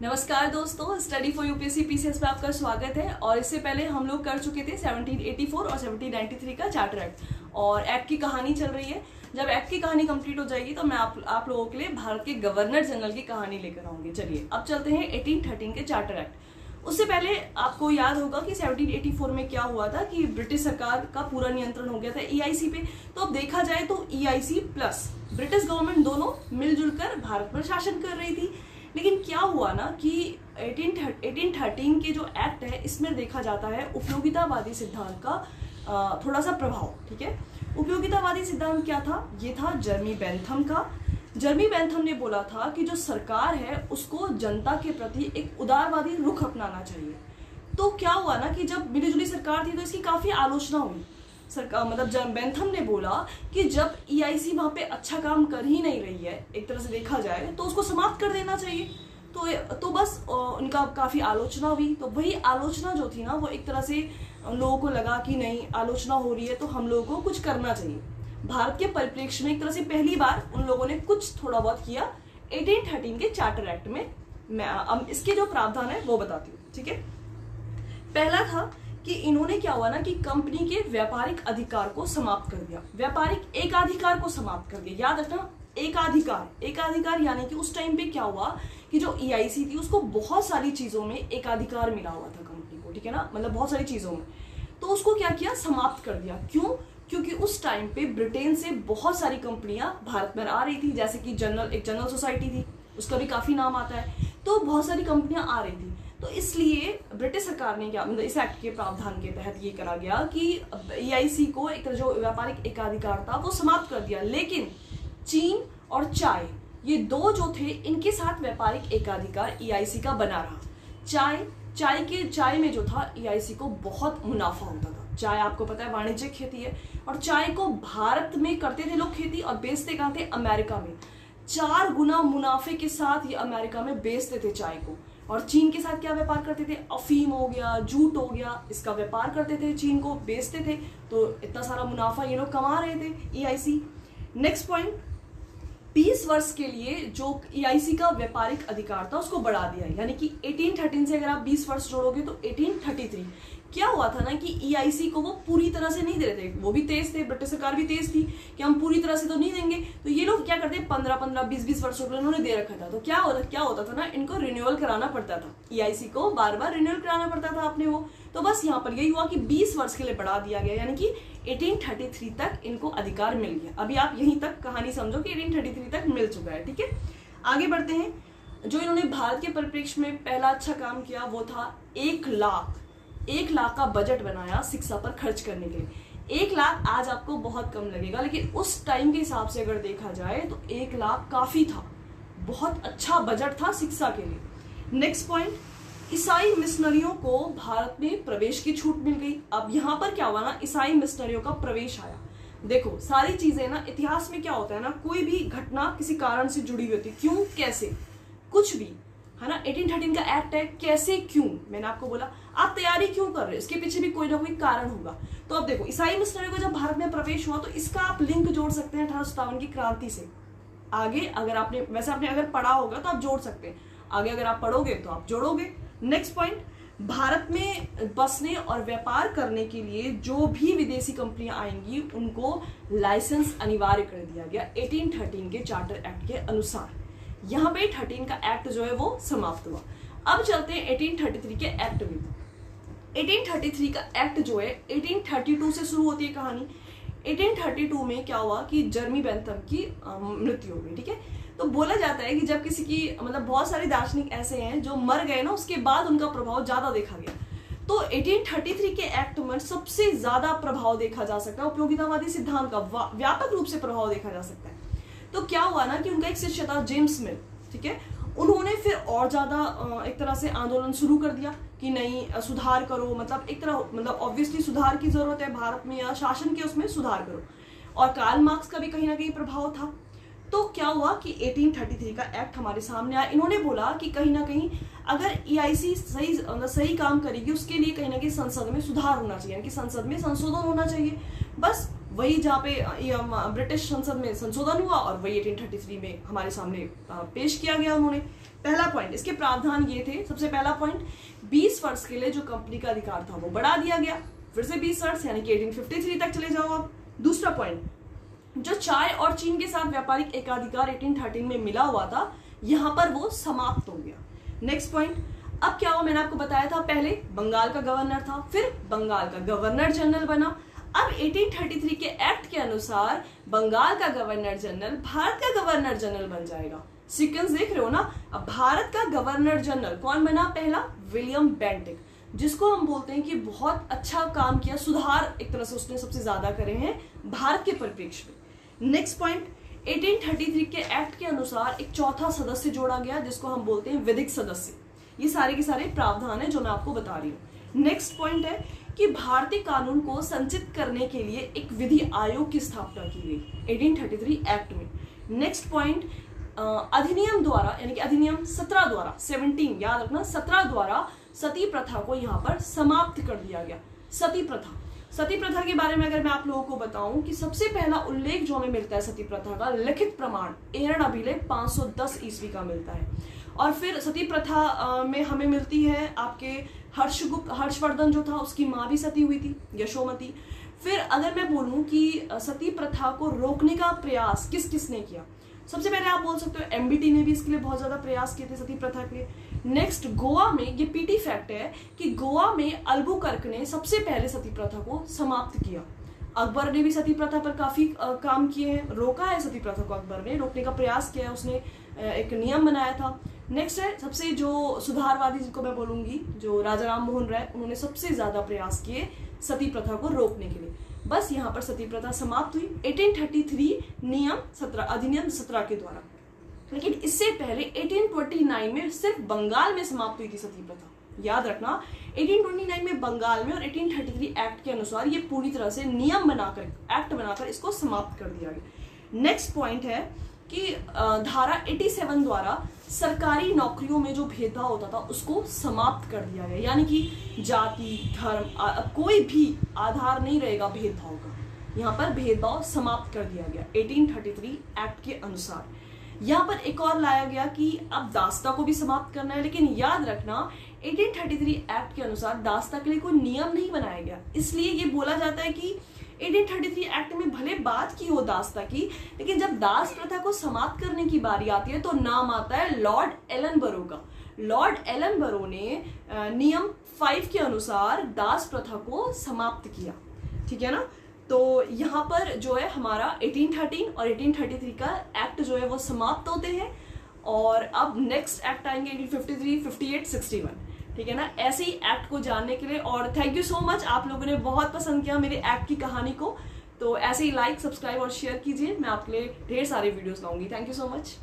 नमस्कार दोस्तों, study for UPSC PCS में आपका स्वागत है। और इससे पहले हम लोग कर चुके थे 1784 और 1793 का चार्टर एक्ट, और एक्ट की कहानी चल रही है। जब एक्ट की कहानी कंप्लीट हो जाएगी तो मैं आप लोगों के लिए भारत के गवर्नर जनरल की कहानी लेकर आऊंगी। चलिए अब चलते हैं 1813 के चार्टर एक्ट। उससे पहले आपको याद होगा कि 1784 में क्या हुआ था कि ब्रिटिश सरकार का पूरा नियंत्रण हो गया था ईआईसी पे। तो अब देखा जाए तो ईआईसी प्लस ब्रिटिश गवर्नमेंट दोनों मिलजुल कर भारत पर शासन कर रही थी। लेकिन क्या हुआ ना कि 1813 के जो एक्ट है इसमें देखा जाता है उपयोगितावादी सिद्धांत का थोड़ा सा प्रभाव। ठीक है, उपयोगितावादी सिद्धांत क्या था? ये था जर्मी बेंथम का। जर्मी बेंथम ने बोला था कि जो सरकार है उसको जनता के प्रति एक उदारवादी रुख अपनाना चाहिए। तो क्या हुआ ना कि जब मिलीजुली सरकार थी तो इसकी काफी आलोचना हुई। सरकार मतलब बेंथम ने बोला कि जब ईआईसी वहां पे अच्छा काम कर ही नहीं रही है, एक तरह से देखा जाए तो उसको समाप्त कर देना चाहिए। तो बस उनका काफी आलोचना हुई। तो वही आलोचना जो थी ना वो एक तरह से लोगों को लगा कि नहीं, आलोचना हो रही है तो हम लोगों को कुछ करना चाहिए। भारत के परिप्रेक्ष्य में एक तरह से पहली बार उन लोगों ने कुछ थोड़ा बहुत किया 1813 के चार्टर एक्ट में। मैं अब इसके जो प्रावधान है वो बताती हूँ। ठीक है, पहला था कि इन्होंने क्या हुआ ना कि कंपनी के व्यापारिक अधिकार को समाप्त कर दिया। व्यापारिक एकाधिकार को समाप्त कर दिया। याद रखना, एकाधिकार यानी कि उस टाइम पे क्या हुआ कि जो ईआईसी थी उसको बहुत सारी चीजों में एकाधिकार मिला हुआ था कंपनी को। ठीक है ना, मतलब बहुत सारी चीजों में। तो उसको क्या किया, समाप्त कर दिया। क्यों? क्योंकि उस टाइम पे ब्रिटेन से बहुत सारी कंपनियां भारत में आ रही थी, जैसे कि एक जनरल सोसाइटी थी, उसका भी काफी नाम आता है। तो बहुत सारी कंपनियां आ रही थी। तो इसलिए ब्रिटिश सरकार ने क्या, मतलब इस एक्ट के प्रावधान के तहत ये करा गया कि ईआईसी को एक तरह जो व्यापारिक एकाधिकार था वो समाप्त कर दिया। लेकिन चीन और चाय, ये दो जो थे, इनके साथ व्यापारिक एकाधिकार ईआईसी का बना रहा। चाय में जो था ईआईसी को बहुत मुनाफा होता था। चाय आपको पता है वाणिज्यिक खेती है, और चाय को भारत में करते थे लोग खेती और बेचते कहाँ थे? अमेरिका में। 4 गुना मुनाफे के साथ ये अमेरिका में बेचते थे चाय को। और चीन के साथ क्या व्यापार करते थे? अफीम हो गया, जूट हो गया, इसका व्यापार करते थे, चीन को बेचते थे। तो इतना सारा मुनाफा ये लोग कमा रहे थे ईआईसी। नेक्स्ट पॉइंट, 20 वर्ष के लिए जो ईआईसी का व्यापारिक अधिकार था उसको बढ़ा दिया। यानी कि 1813 से अगर आप 20 वर्ष जोड़ोगे तो 1833 क्या हुआ था ना कि ईआईसी को वो पूरी तरह से नहीं दे रहे थे। वो भी तेज थे, ब्रिटिश सरकार भी तेज थी कि हम पूरी तरह से तो नहीं देंगे। तो ये लोग क्या करते, 15-15, 20-20 वर्षों के लिए उन्होंने दे रखा था। तो क्या होता था ना, इनको रिन्यूअल कराना पड़ता था। ईआईसी को बार बार रिन्यूअल कराना पड़ता था अपने वो। तो बस यहाँ पर यही हुआ कि 20 वर्ष के लिए बढ़ा दिया गया, यानी कि 1833 तक इनको अधिकार मिल गया। अभी आप यहीं तक कहानी समझो कि 1833 तक मिल चुका है। ठीक है, आगे बढ़ते हैं। जो इन्होंने भारत के परिप्रेक्ष्य में पहला अच्छा काम किया वो था 1 लाख का बजट बनाया शिक्षा पर खर्च करने के लिए। 1 लाख आज आपको बहुत कम लगेगा, लेकिन उस टाइम के हिसाब से अगर देखा जाए तो 1 लाख काफी था, बहुत अच्छा बजट था शिक्षा के लिए। नेक्स्ट पॉइंट, ईसाई मिशनरियों को भारत में प्रवेश की छूट मिल गई। अब यहाँ पर क्या हुआ ना, ईसाई मिशनरियों का प्रवेश आया। देखो सारी चीजें ना, इतिहास में क्या होता है ना, कोई भी घटना किसी कारण से जुड़ी हुई होती है। क्यों, कैसे, कुछ भी है ना। 1813 का एक्ट है, कैसे, क्यों, मैंने आपको बोला। आप तैयारी क्यों कर रहे हो, इसके पीछे भी कोई ना कोई कारण होगा। तो अब देखो, ईसाई मिशनरी को जब भारत में प्रवेश हुआ तो इसका आप लिंक जोड़ सकते हैं 1857 की क्रांति से। आगे अगर आपने अगर पढ़ा होगा तो आप जोड़ सकते हैं, आगे अगर आप पढ़ोगे तो आप जोड़ोगे। नेक्स्ट पॉइंट, भारत में बसने और व्यापार करने के लिए जो भी विदेशी कंपनियां आएंगी उनको लाइसेंस अनिवार्य कर दिया गया 1813 के चार्टर एक्ट के अनुसार। यहाँ पे 13 का एक्ट जो है वो समाप्त हुआ। अब चलते हैं 1833 के एक्ट में। 1833 का एक्ट जो है 1832 से शुरू होती है कहानी। 1832 में क्या हुआ कि जर्मी बेंथम की मृत्यु हो गई। ठीक है, तो बोला जाता है कि जब किसी की, मतलब बहुत सारे दार्शनिक ऐसे हैं जो मर गए ना, उसके बाद उनका प्रभाव ज्यादा देखा गया। तो 1833 के एक्ट में सबसे ज्यादा प्रभाव देखा जा सकता है उपयोगितावादी सिद्धांत का, व्यापक रूप से प्रभाव देखा जा सकता है। तो क्या हुआ ना कि उनका एक शिष्य था जेम्स मिल। ठीक है, उन्होंने फिर और ज्यादा एक तरह से आंदोलन शुरू कर दिया कि नहीं, सुधार करो, मतलब ऑब्वियसली सुधार की जरूरत है भारत में, या शासन के उसमें सुधार करो। और कार्ल मार्क्स का भी कहीं ना कहीं प्रभाव था। तो क्या हुआ कि 1833 का एक्ट हमारे सामने आया। इन्होंने बोला कि कहीं ना कहीं अगर ईआईसी सही काम करेगी उसके लिए कहीं ना कहीं संसद में सुधार होना चाहिए, यानी कि संसद में संशोधन होना चाहिए। बस वही जहाँ पे ब्रिटिश संसद में संशोधन हुआ और वही 1833 में हमारे सामने पेश किया गया उन्होंने। पहला पॉइंट, इसके प्रावधान ये थे। सबसे पहला पॉइंट, 20 वर्ष के लिए जो कंपनी का अधिकार था वो बढ़ा दिया गया, फिर से 20 वर्ष, यानी कि 1853 तक चले जाओ आप। दूसरा पॉइंट, जो चाय और चीन के साथ व्यापारिक एकाधिकार 1813 में मिला हुआ था, यहां पर वो समाप्त हो गया। नेक्स्ट पॉइंट, अब क्या हुआ, मैंने आपको बताया था पहले बंगाल का गवर्नर था, फिर बंगाल का गवर्नर जनरल बना। अब 1833 के एक्ट के अनुसार बंगाल का गवर्नर जनरल भारत का गवर्नर जनरल बन जाएगा। सीक्वेंस देख रहे हो ना। अब भारत का गवर्नर जनरल कौन बना? पहला विलियम बेंटिक, जिसको हम बोलते हैं कि बहुत अच्छा काम किया, सुधार एक तरह से उसने सबसे ज्यादा करे हैं भारत के परिप्रेक्ष्य में। नेक्स्ट पॉइंट, 1833 के एक्ट के अनुसार एक चौथा सदस्य जोड़ा गया, जिसको हम बोलते हैं विधिक सदस्य। ये सारे के सारे प्रावधान है जो मैं आपको बता रही हूँ। नेक्स्ट पॉइंट है कि भारतीय कानून को संचित करने के लिए एक विधि आयोग की स्थापना की गई 1833 एक्ट में। नेक्स्ट पॉइंट, अधिनियम द्वारा, यानी कि अधिनियम 17 द्वारा, 17 याद रखना, 17 द्वारा सती प्रथा को यहाँ पर समाप्त कर दिया गया। सती प्रथा के बारे में अगर मैं आप लोगों को बताऊं कि सबसे पहला उल्लेख जो हमें मिलता है सती प्रथा का, लिखित प्रमाण एरन अभिलेख 510 ईस्वी का मिलता है। और फिर सती प्रथा में हमें मिलती है आपके हर्षवर्धन जो था, उसकी माँ भी सती हुई थी, यशोमती। फिर अगर मैं बोलूं कि सती प्रथा को रोकने का प्रयास किस किसने किया, सबसे पहले आप बोल सकते हो एमबीटी ने भी इसके लिए बहुत ज्यादा प्रयास किए थे सती प्रथा के लिए। नेक्स्ट, गोवा में, ये पीटी फैक्ट है कि गोवा में अल्बुकर्क ने सबसे पहले सती प्रथा को समाप्त किया। अकबर ने भी सती प्रथा पर काफी काम किए हैं, रोका है सती प्रथा को, अकबर ने रोकने का प्रयास किया, उसने एक नियम बनाया था। नेक्स्ट है सबसे जो सुधारवादी, जिनको मैं बोलूंगी, जो राजा राम मोहन राय, उन्होंने सबसे ज्यादा प्रयास किए सती प्रथा को रोकने के लिए। बस यहाँ पर सती प्रथा समाप्त हुई 1833 अधिनियम 17 के द्वारा। लेकिन इससे पहले 1829 में सिर्फ बंगाल में समाप्त हुई थी सती प्रथा, याद रखना। 1829 में बंगाल में और 1833 एक्ट के अनुसार ये पूरी तरह से नियम बनाकर, एक्ट बनाकर इसको समाप्त कर दिया गया। नेक्स्ट पॉइंट है कि धारा 87 द्वारा सरकारी नौकरियों में जो भेदभाव होता था उसको समाप्त कर दिया गया, यानी कि जाति, धर्म, कोई भी आधार नहीं रहेगा भेदभाव का, यहाँ पर भेदभाव समाप्त कर दिया गया 1833 एक्ट के अनुसार। यहाँ पर एक और लाया गया कि अब दास्ता को भी समाप्त करना है, लेकिन याद रखना 1833 एक्ट के अनुसार दास्ता के लिए कोई नियम नहीं बनाया गया। इसलिए ये बोला जाता है कि 1833 एक्ट में भले बात की हो दास्ता की, लेकिन जब दास प्रथा को समाप्त करने की बारी आती है तो नाम आता है लॉर्ड एलनबरो का। लॉर्ड एलनबरो ने नियम 5 के अनुसार दास प्रथा को समाप्त किया, ठीक है ना। तो यहाँ पर जो है हमारा 1813 और 1833 का एक्ट जो है वो समाप्त होते हैं, और अब नेक्स्ट एक्ट आएंगे 1853, 58, 61, ठीक है ना। ऐसे ही एक्ट को जानने के लिए, और थैंक यू सो मच, आप लोगों ने बहुत पसंद किया मेरे एक्ट की कहानी को। तो ऐसे ही लाइक, सब्सक्राइब और शेयर कीजिए, मैं आपके लिए ढेर सारे वीडियोस लाऊंगी। Thank you so much.